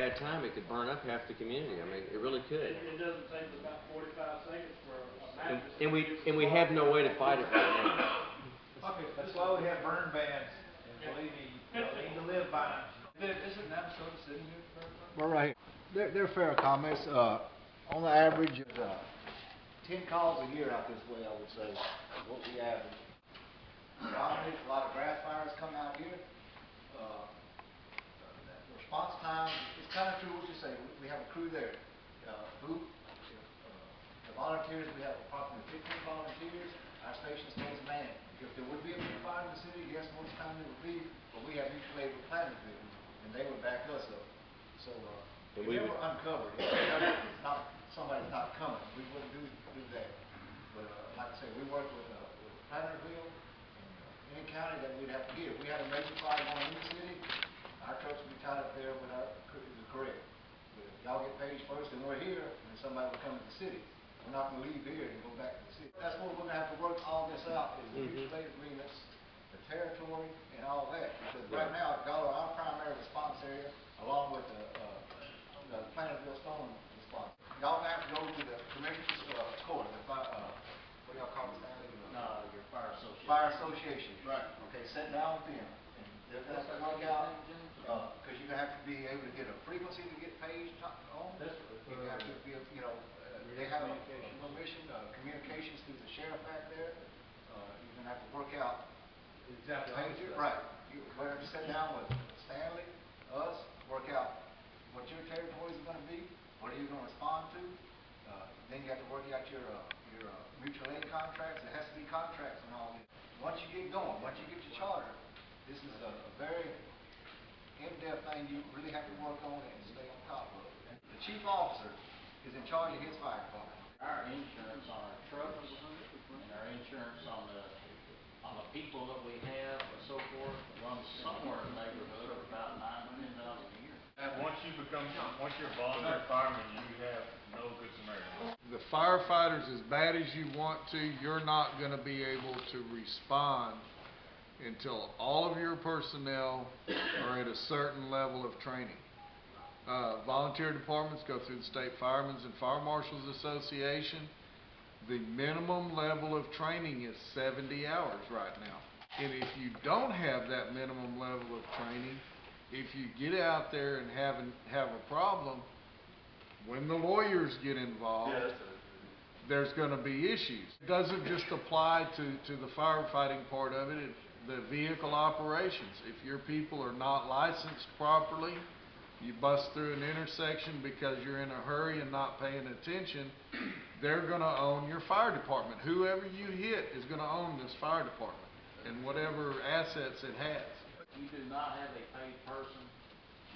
At time, it could burn up half the community. I mean, it really could. It doesn't take but about 45 seconds for a And, mattress. and we and we have no way to fight it right now. Okay, that's why we have burn bans, and believe me, you need to live by them. Isn't Minnesota sitting here for everybody? We're right here. They're fair comments. On the average, 10 calls a year out this way, I would say, is what we average. Predominantly, a lot of grass fires come out here. The response time, it's kind of true what you say. We have a crew there. Food, the volunteers, we have approximately 15 volunteers. Our station stays manned. If there would be a big fire in the city, yes, most of the time it would be, but we have mutual aid with Plantersville, and they would back us up. So, if we were uncovered, if it's not, somebody's not coming, we wouldn't do that. But, like I say, we work with Plantersville, any county that we'd have to get. If we had a major fire going in the city, our trucks would be tied up there with our, is correct. But if y'all get paid first and we're here, then somebody will come to the city. We're not gonna leave here and go back to the city. That's what we're gonna have to work all this out, is the mutual aid agreements, the territory, and all that. Because right now, y'all are our primary response area, along with the Plantersville storm response. Y'all have to go to the commissioner's court, what do y'all call it, Stanley? Your fire association. Fire association. Right. Okay, sit down with them, and they're gonna have to work out, because you're gonna have to be able to get a frequency to get paid on. You have to be, they have a permission, communications through the sheriff back there. You're gonna have to work out. Exactly. Right. You're gonna have to sit down with Stanley, us, work out what your territories are gonna be, what are you gonna respond to. Then you have to work out your mutual aid contracts. It has to be contracts and all this. Once you get going, once you get your charter, this is a very in-depth thing you really have to work on and stay on top of. The chief officer is in charge of his fire department. Our insurance on our trucks and our insurance on the people that we have and so forth runs somewhere in the neighborhood of about $9,000 to $10,000 a year. And once you're a volunteer fireman, you have no good Samaritan. The firefighters, as bad as you want to, you're not going to be able to respond until all of your personnel are at a certain level of training. Volunteer departments go through the State Firemen's and Fire Marshals Association. The minimum level of training is 70 hours right now. And if you don't have that minimum level of training, if you get out there and have a problem, when the lawyers get involved, there's going to be issues. It doesn't just apply to the firefighting part of it, the vehicle operations. If your people are not licensed properly, you bust through an intersection because you're in a hurry and not paying attention, they're going to own your fire department. Whoever you hit is going to own this fire department and whatever assets it has. If you do not have a paid person,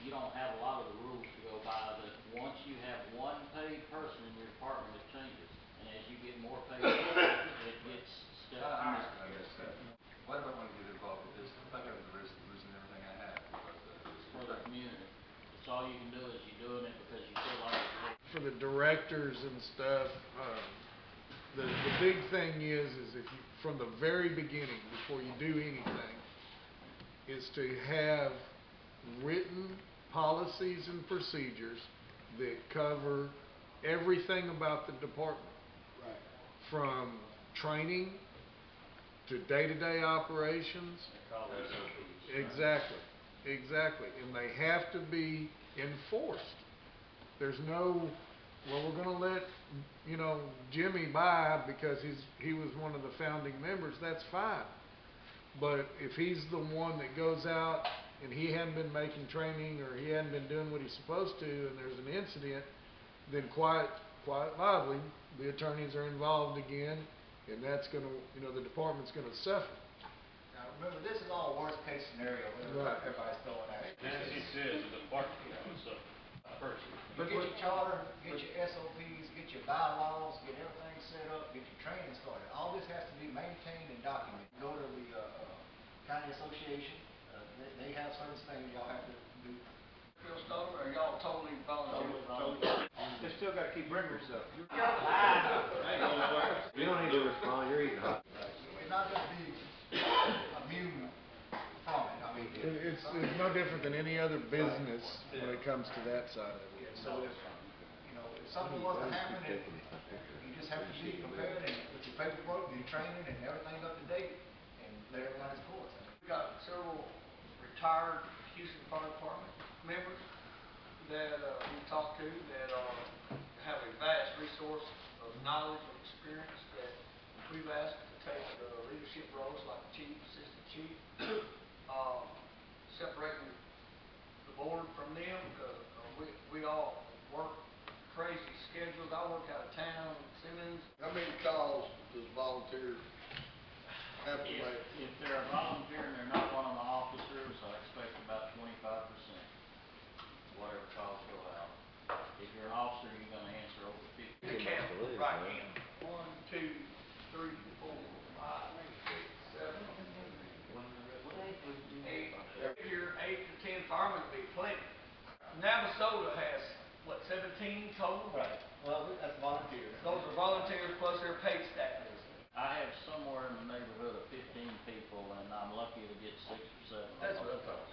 you don't have a lot of the rules to go by. That once you have one paid person in your department, it changes. And as you get more paid people, it gets step higher. Why do I want to get involved with this? I got the risk of losing everything I have because It's for the community. It's all you can do is you're doing it because you feel like it's for the directors and stuff, the big thing is if you, from the very beginning, before you do anything, is to have written policies and procedures that cover everything about the department. Right. From training to day-to-day operations. Exactly. And they have to be enforced. There's no, well, we're going to let, Jimmy by because he was one of the founding members. That's fine. But if he's the one that goes out and he hadn't been making training or he hadn't been doing what he's supposed to and there's an incident, then quite lively, the attorneys are involved again, and that's going to, the department's going to suffer. Now remember, this is all worst case scenario. Right. Everybody's throwing at it. As he says, the department would suffer first. You get your charter, get your SOPs, get your bylaws, get everything set up, get your training started. All this has to be maintained and documented. Go to the county association. They have certain things y'all have to do. Feel stolen, or y'all totally volunteer? Totally. They still got to keep records though. You don't need to respond. You're eating hot. We're not going to be immune from it. I mean, It's no different than any other business when it comes to that side of Yeah, it. so if something was to happen, you just have to be prepared and with your paperwork, your training and everything up to date and let it run its course. We got several retired Houston Fire Department members that, we talked to that, have a vast resource of knowledge and experience that we've asked to take, leadership roles like chief, assistant chief, separating the board from them because, we all work crazy schedules. I work out of town, Simmons. How many calls does volunteers have to make? If they're a volunteer and they're not one of the officers, I expect about 25%, whatever calls go out. If you're an officer, you're gonna answer over 50. You can't right in. 1, 2, 3, 4, 5, 6, 7, 8. Here, 8 to 10 firemen would be plenty. Navasota has, what, 17 total? Right. Well, that's volunteers. Those are volunteers plus their paid staff. I have somewhere in the neighborhood of 15 people, and I'm lucky to get 6 or 7. That's what I thought.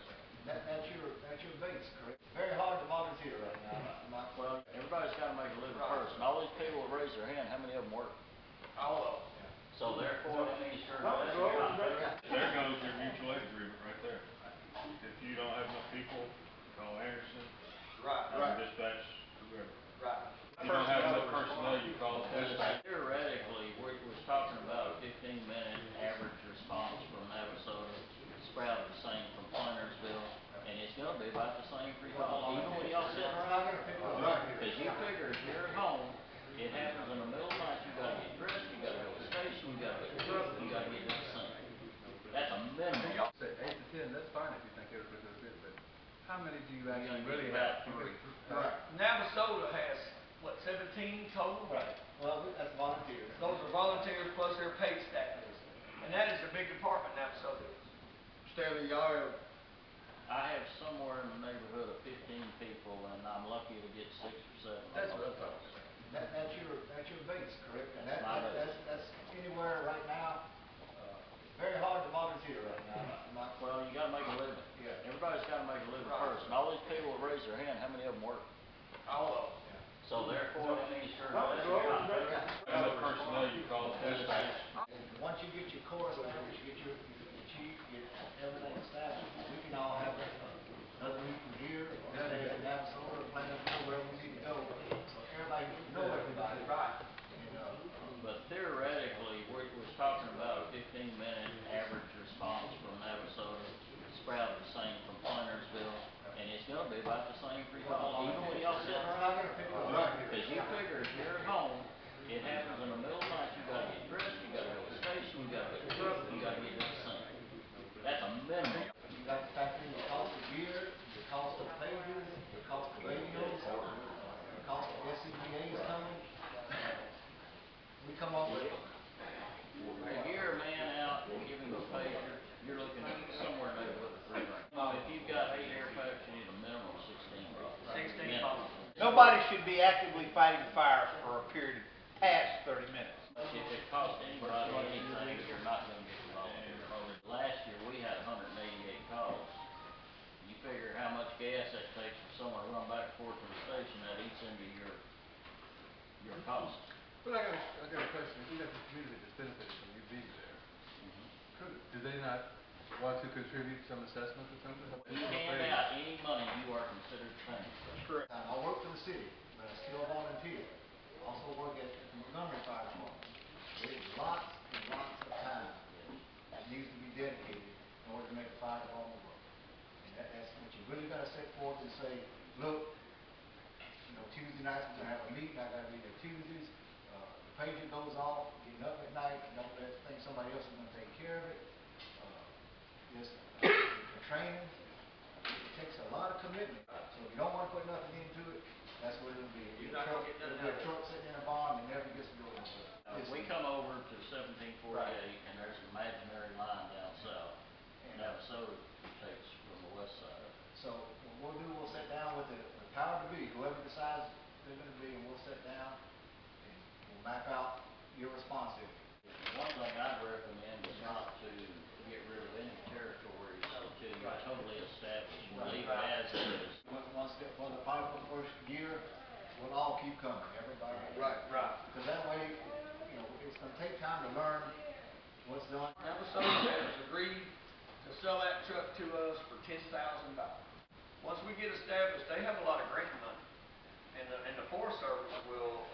That's your base, correct? Very hard to volunteer right now. Well, everybody's gotta make a living Right. first, and all these people that raise their hand, how many of them work? All of them. So therefore, that means you're There investing. goes your mutual aid agreement right there. If you don't have enough people, call Anderson, Right, have them dispatch whoever. right. If you don't have enough personnel, you call dispatch. Theoretically, we're talking about a 15-minute average response from Navasota, Sprout the same from Plantersville, and it's gonna be about the same for y'all, even when y'all sitting around here. Cause you figure if you're at home, it happens in the middle of the night, you gotta get dressed, you gotta go to the station, you gotta go to work, you gotta get to the scene. That's a minimum. Say 8 to 10, that's fine if you think everybody's gonna fit, but how many do you You're actually gonna really get have? about 3. Right. Navasota has, what, 17 total? Right. Well, that's volunteers. Those are volunteers plus their paid staff. And that is a big department, Navasota is. Stanley, y'all have, I have somewhere in the neighborhood of 15 people, and I'm lucky to get 6 or 7. That's what I thought. That's your base, correct? And That's my base. that's anywhere right now. It's very hard to volunteer right now. Well, you gotta make a living. Yeah. Everybody's gotta make a living Right. first, and all these people that raise their hand, how many of them work? All of them. So therefore, that means you're investing. Have enough personnel, you call dispatch. Once you get your core established, you get your chief, get everything established, we can all have another meeting here, or stay at Navasota, or Plantersville, wherever we need to go, so everybody gets to know everybody. Right. And, But theoretically, we're talking about a 15-minute average response from Navasota, Sprout the same from Plantersville, and it's gonna be about the same for y'all, even when y'all sitting around here. Cause you figure if you're at home, it happens in the middle of the night, you gotta get dressed, you gotta go to the station, you gotta go to work, you gotta get to the scene. That's a minimum. you got to factor in your cost of gear, your cost of pages, your cost of radios, your cost of SCBA's coming. We come up with. To gear a man out and give him a pager, you're looking at somewhere in the neighborhood of $3 grand. If you've got 8 air packs, you need a minimum of 16 bucks. 16 Minimum. bucks. Nobody should be actively fighting fires for a period past 30 minutes. If it costs anybody anything, you're not gonna get the volunteer. Last year, we had 188 calls. You figure how much gas that takes for someone to run back and forth to the station, that eats into your cost. But I got a question, we got the community that's benefited from you being there. Do they not want to contribute some assessment or something? You hand out any money, you are considered paying. I work for the city, but I still volunteer. Also work at the Montgomery Fire Department. There's lots and lots of time that needs to be dedicated in order to make the fire department work. And that's what you really gotta set forth and say, look, Tuesday nights we're gonna have a meeting, I gotta be there Tuesdays. The pager goes off, getting up at night, don't think somebody else is gonna take care of it. The training, it takes a lot of commitment. So if you don't wanna put nothing into it, that's what it'll be. You're not gonna get nothing It'll be out a of it. truck sitting in a barn that never gets to go nowhere. We come over to 1748, and there's an imaginary line down south. Navasota takes from the west side. So what we'll do, we'll sit down with the power to be, whoever decides they're gonna be, and we'll sit down and we'll map out your responsibility. One thing I'd recommend is not to get rid of any territories that until you're Right. totally established, and Right. leave it as is. When the pipe was first year, we'll all keep coming, everybody. Right. Right. Because that way, you know, it's gonna take time to learn what's done. Navasota has agreed to sell that truck to us for $10,000. Once we get established, they have a lot of grant money. And the Forest Service will,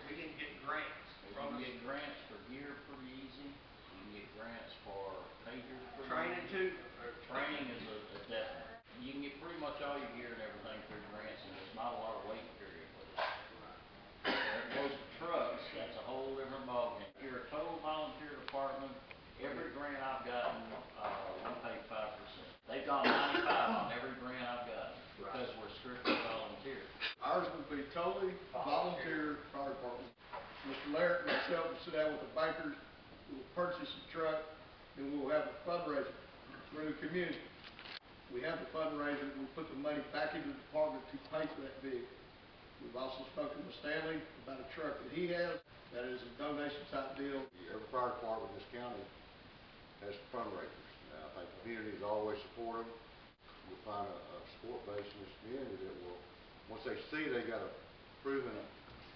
we can get grants You from can us. get grants for gear pretty easy, you can get grants for pagers pretty Training easy. too. Training is a definite. You can get pretty much all your gear and everything through grants, and there's not a lot of waiting period with it. There goes to trucks, that's a whole different ballgame. If you're a total volunteer department, every grant I've gotten, we pay 5%. They've gone 95 on every grant I've gotten, because we're strictly volunteer. Ours would be totally volunteer fire department. Mr. Larrett and myself will sit down with the bankers, we'll purchase the truck, and we'll have a fundraiser for the community. We have the fundraiser, we put the money back into the department to pay for that vehicle. We've also spoken with Stanley about a truck that he has, that is a donation type deal. Every fire department in this county has fundraisers. Now, I think the communities always support them. You'll find a support base in this community that will, once they see they got a proven,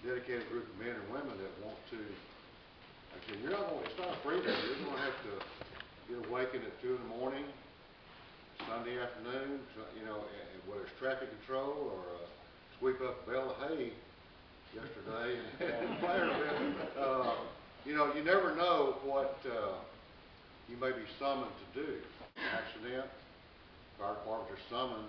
dedicated group of men and women that want to, like I said, you're not gonna, it's not a free day. You're gonna have to get awakened at 2 in the morning, Sunday afternoon, you know, and whether it's traffic control or sweep up a bale of hay yesterday and fire pit. You know, you never know what you may be summoned to do. Accident, fire departments are summoned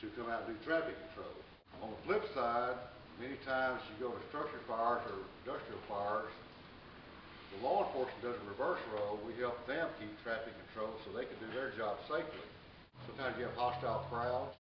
to come out and do traffic control. On the flip side, many times you go to structure fires or industrial fires, the law enforcement does a reverse role. We help them keep traffic control so they can do their job safely. Sometimes you have hostile crowds.